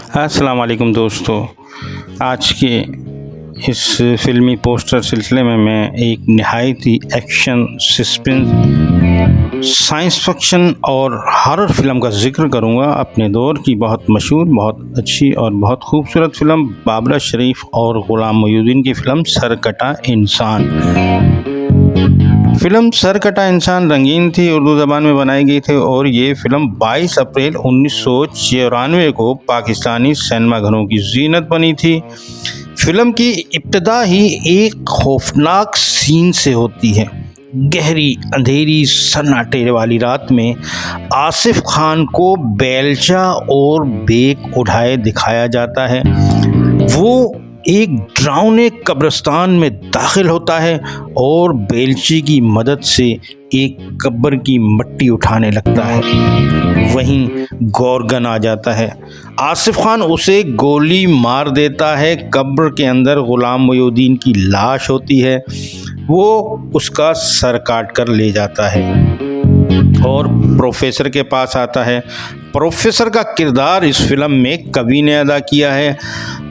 अस्सलाम वालेकुम दोस्तों। आज के इस फ़िल्मी पोस्टर सिलसिले में मैं एक नहायत ही एक्शन, सस्पेंस, साइंस फ़िक्शन और हॉरर फ़िल्म का ज़िक्र करूँगा। अपने दौर की बहुत मशहूर, बहुत अच्छी और बहुत खूबसूरत फ़िल्म बाबरा शरीफ और ग़ुलाम मोइनुद्दीन की फ़िल्म सरकटा इंसान। फ़िल्म सरकटा इंसान रंगीन थी, उर्दू ज़बान में बनाई गई थी और ये फ़िल्म 22 अप्रैल 1994 को पाकिस्तानी सिनेमा घरों की ज़ीनत बनी थी। फ़िल्म की इब्तिदा ही एक खौफनाक सीन से होती है। गहरी अंधेरी सन्नाटे वाली रात में आसिफ खान को बेलचा और बेग उठाए दिखाया जाता है। वो एक डरावने कब्रिस्तान में दाखिल होता है और बेलचे की मदद से एक कब्र की मट्टी उठाने लगता है। वहीं गौरगन आ जाता है। आसिफ खान उसे गोली मार देता है। कब्र के अंदर ग़ुलाम मोइनुद्दीन की लाश होती है। वो उसका सर काट कर ले जाता है और प्रोफेसर के पास आता है। प्रोफेसर का किरदार इस फिल्म में कवि ने अदा किया है।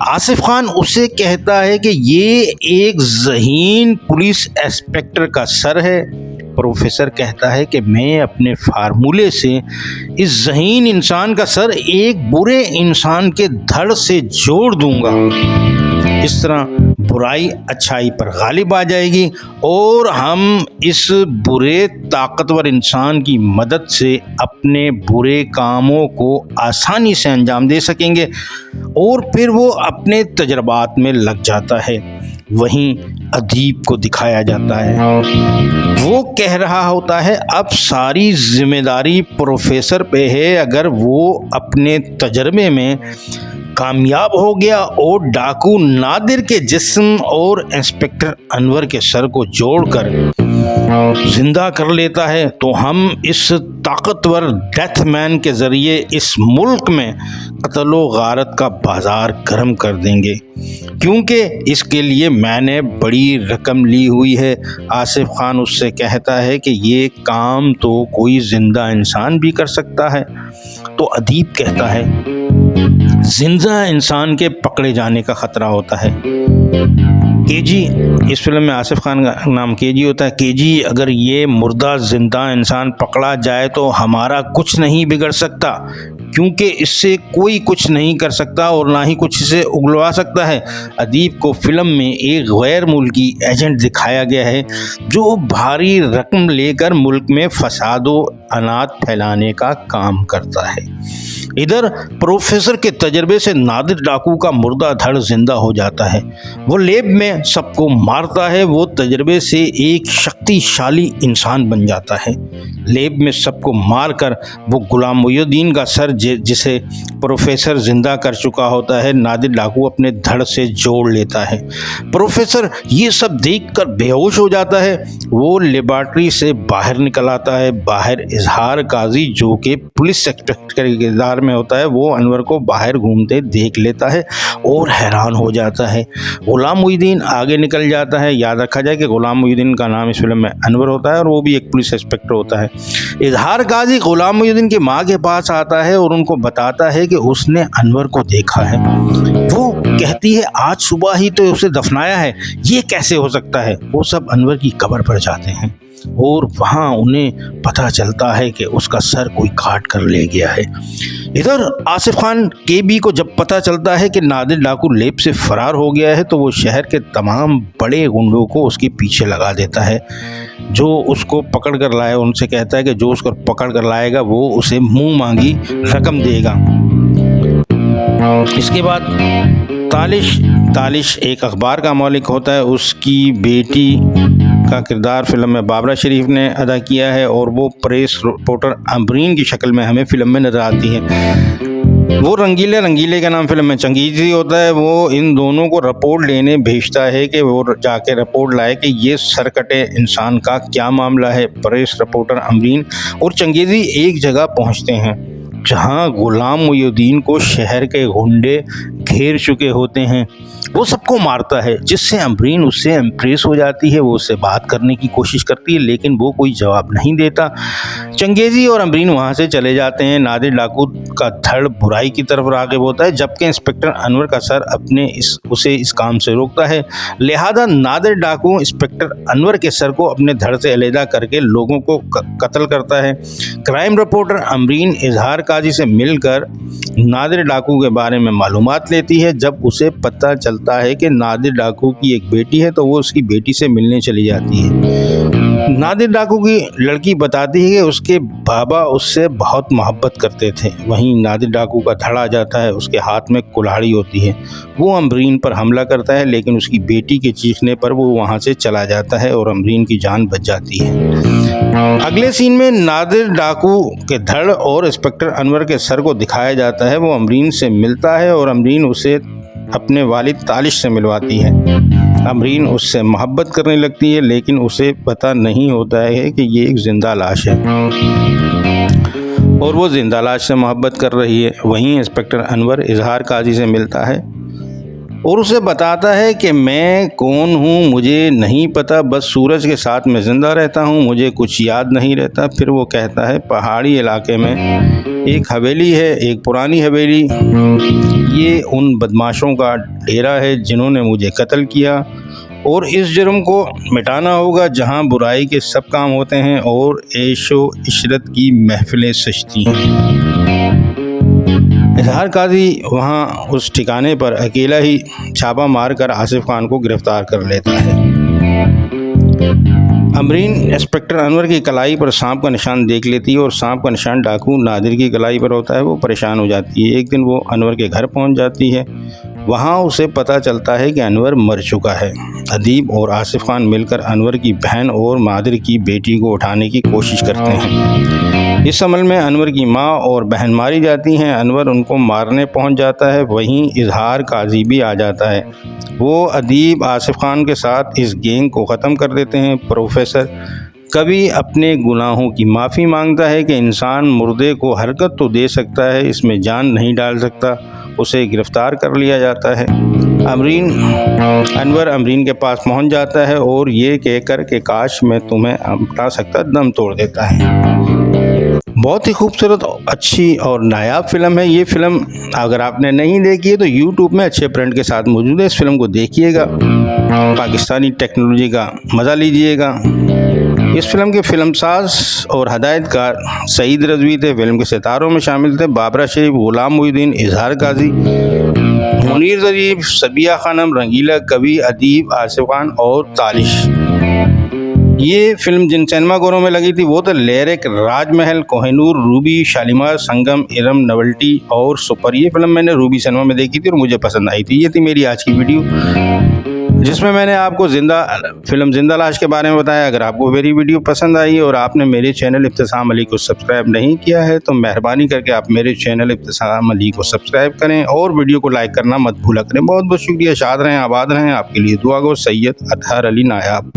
आसिफ खान उसे कहता है कि ये एक ज़हीन पुलिस इंस्पेक्टर का सर है। प्रोफेसर कहता है कि मैं अपने फार्मूले से इस ज़हीन इंसान का सर एक बुरे इंसान के धड़ से जोड़ दूंगा। इस तरह बुराई अच्छाई पर गालिब आ जाएगी और हम इस बुरे ताकतवर इंसान की मदद से अपने बुरे कामों को आसानी से अंजाम दे सकेंगे और फिर वो अपने तजर्बात में लग जाता है। वहीं अदीब को दिखाया जाता है। वो कह रहा होता है अब सारी जिम्मेदारी प्रोफेसर पे है। अगर वो अपने तजर्बे में कामयाब हो गया और डाकू नादिर के जिस्म और इंस्पेक्टर अनवर के सर को जोड़कर जिंदा कर लेता है तो हम इस ताकतवर डेथमैन के ज़रिए इस मुल्क में कत्ल व गारत का बाज़ार गर्म कर देंगे, क्योंकि इसके लिए मैंने बड़ी रकम ली हुई है। आसिफ खान उससे कहता है कि ये काम तो कोई ज़िंदा इंसान भी कर सकता है। तो अदीब कहता है जिंदा इंसान के पकड़े जाने का ख़तरा होता है। केजी, इस फिल्म में आसिफ खान का नाम केजी होता है। केजी, अगर ये मुर्दा जिंदा इंसान पकड़ा जाए तो हमारा कुछ नहीं बिगड़ सकता, क्योंकि इससे कोई कुछ नहीं कर सकता और ना ही कुछ इसे उगलवा सकता है। अदीब को फिल्म में एक गैर मुल्की एजेंट दिखाया गया है जो भारी रकम लेकर मुल्क में फसाद व अनाथ फैलाने का काम करता है। इधर प्रोफेसर के तजर्बे से नादिर डाकू का मुर्दा धड़ जिंदा हो जाता है। वो लेब में सबको मारता है। वो तजर्बे से एक शक्तिशाली इंसान बन जाता है। लेब में सबको मारकर वो ग़ुलाम मोइनुद्दीन का सर जिसे प्रोफेसर जिंदा कर चुका होता है, नादिर डाकू अपने धड़ से जोड़ लेता है। प्रोफेसर ये सब देखकर बेहोश हो जाता है। वो लेबॉर्ट्री से बाहर निकल आता है। बाहर इजहार काजी, जो कि पुलिस इंस्पेक्टर के किरदार में होता है, वो अनवर को बाहर घूमते देख लेता है और हैरान हो जाता है। ग़ुलाम मोइनुद्दीन आगे निकल जाता है। याद रखा जाए कि ग़ुलाम मोइनुद्दीन का नाम इस फिल्म में अनवर होता है और वो भी एक पुलिस इंस्पेक्टर होता है। इजहार काजी ग़ुलाम मोइनुद्दीन की माँ के पास आता है और उनको बताता है कि उसने अनवर को देखा है। वो कहती है आज सुबह ही तो उसे दफनाया है, ये कैसे हो सकता है। वो सब अनवर की कब्र पर जाते हैं और वहाँ उन्हें पता चलता है कि उसका सर कोई काट कर ले गया है। इधर आसिफ खान केबी को जब पता चलता है कि नादिर डाकू लेब से फरार हो गया है तो वो शहर के तमाम बड़े गुंडों को उसके पीछे लगा देता है। जो उसको पकड़ कर लाए उनसे कहता है कि जो उसको पकड़ कर लाएगा वो उसे मुंह मांगी रकम देगा। इसके बाद तालिश एक अखबार का मालिक होता है। उसकी बेटी का किरदार फिल्म में बाबरा शरीफ ने अदा किया है और वो प्रेस रिपोर्टर अमरीन की शक्ल में हमें फिल्म में नजर आती है। वो रंगीले का नाम फिल्म में चंगेज़ी होता है। वो इन दोनों को रिपोर्ट लेने भेजता है कि वो जाके रिपोर्ट लाए कि ये सरकटे इंसान का क्या मामला है। प्रेस रिपोर्टर अमरीन और चंगेज़ी एक जगह पहुंचते हैं जहां ग़ुलाम मोइनुद्दीन को शहर के गुंडे घेर चुके होते हैं। वो सबको मारता है, जिससे अमरीन उससे इम्प्रेस हो जाती है। वो उससे बात करने की कोशिश करती है लेकिन वो कोई जवाब नहीं देता। चंगेज़ी और अमरीन वहाँ से चले जाते हैं। नादिर डाकू का धड़ बुराई की तरफ राग़िब होता है, जबकि इंस्पेक्टर अनवर का सर उसे इस काम से रोकता है। लिहाजा नादिर डाकू इंस्पेक्टर अनवर के सर को अपने धड़ से अलहदा करके लोगों को कत्ल करता है। क्राइम रिपोर्टर अमरीन इजहार काजी से मिलकर नादिर डाकू के बारे में मालूमात लेती है। जब उसे पता चलता है कि नादिर डाकू की एक बेटी है तो वो उसकी बेटी से मिलने चली जाती है। नादिर डाकू की लड़की बताती है कि उसके बाबा उससे बहुत मोहब्बत करते थे। वहीं नादिर डाकू का धड़ आ जाता है, उसके हाथ में कुल्हाड़ी होती है। वो अमरीन पर हमला करता है लेकिन उसकी बेटी के चीखने पर वो वहाँ से चला जाता है और अमरीन की जान बच जाती है। अगले सीन में नादिर डाकू के धड़ और इंस्पेक्टर अनवर के सर को दिखाया जाता है। वो अमरीन से मिलता है और अमरीन उसे अपने वालिद तालिश से मिलवाती है। अमरीन उससे मोहब्बत करने लगती है लेकिन उसे पता नहीं होता है कि ये एक जिंदा लाश है और वो जिंदा लाश से मोहब्बत कर रही है। वहीं इंस्पेक्टर अनवर इजहार काजी से मिलता है और उसे बताता है कि मैं कौन हूँ मुझे नहीं पता, बस सूरज के साथ मैं ज़िंदा रहता हूँ, मुझे कुछ याद नहीं रहता। फिर वो कहता है पहाड़ी इलाके में एक हवेली है, एक पुरानी हवेली, ये उन बदमाशों का डेरा है जिन्होंने मुझे कत्ल किया और इस जुर्म को मिटाना होगा जहाँ बुराई के सब काम होते हैं और ऐशो इशरत की महफिलें सजती हैं। इजहार काजी वहाँ उस ठिकाने पर अकेला ही छापा मारकर आसिफ खान को गिरफ्तार कर लेता है। अमरीन इंस्पेक्टर अनवर की कलाई पर सांप का निशान देख लेती है और सांप का निशान डाकू नादिर की कलाई पर होता है। वो परेशान हो जाती है। एक दिन वो अनवर के घर पहुंच जाती है। वहाँ उसे पता चलता है कि अनवर मर चुका है। अदीब और आसिफ खान मिलकर अनवर की बहन और नादिर की बेटी को उठाने की कोशिश करते हैं। इस अमल में अनवर की माँ और बहन मारी जाती हैं। अनवर उनको मारने पहुंच जाता है। वहीं इजहार काजी भी आ जाता है। वो अदीब आसिफ खान के साथ इस गैंग को ख़त्म कर देते हैं। प्रोफेसर कभी अपने गुनाहों की माफ़ी मांगता है कि इंसान मुर्दे को हरकत तो दे सकता है, इसमें जान नहीं डाल सकता। उसे गिरफ्तार कर लिया जाता है। अनवर अमरीन के पास पहुंच जाता है और ये कहकर कि काश मैं तुम्हें हटा सकता, दम तोड़ देता है। बहुत ही खूबसूरत, अच्छी और नायाब फिल्म है। ये फिल्म अगर आपने नहीं देखी है तो YouTube में अच्छे प्रिंट के साथ मौजूद है। इस फिल्म को देखिएगा, पाकिस्तानी टेक्नोलॉजी का मज़ा लीजिएगा। इस फिल्म के फिल्मसाज और हदायतकार सईद रज़वी थे। फिल्म के सितारों में शामिल थे बाबरा शरीफ, गुलाम मुहिउद्दीन, इजहार काजी, मुनीर ज़रीफ, सबिया खानम, रंगीला, कवि, अदीब, आसिफ खान और तालिश। ये फिल्म जिन सिनेमाघरों में लगी थी वो तो लिरिक, राजमहल, कोहिनूर, रूबी, शालीमार, संगम, इरम, नवल्टी और सुपर। ये फिल्म मैंने रूबी सिनेमा में देखी थी और मुझे पसंद आई थी। ये थी मेरी आज की वीडियो जिसमें मैंने आपको फिल्म जिंदा लाश के बारे में बताया। अगर आपको मेरी वीडियो पसंद आई और आपने मेरे चैनल इब्तिसाम अली को सब्सक्राइब नहीं किया है तो मेहरबानी करके आप मेरे चैनल इब्तिसाम अली को सब्सक्राइब करें और वीडियो को लाइक करना मत भूला करें। बहुत बहुत शुक्रिया। शाद रहें, आबाद रहें। आपके लिए दुआ गो। सैयद अतहर अली नायाब।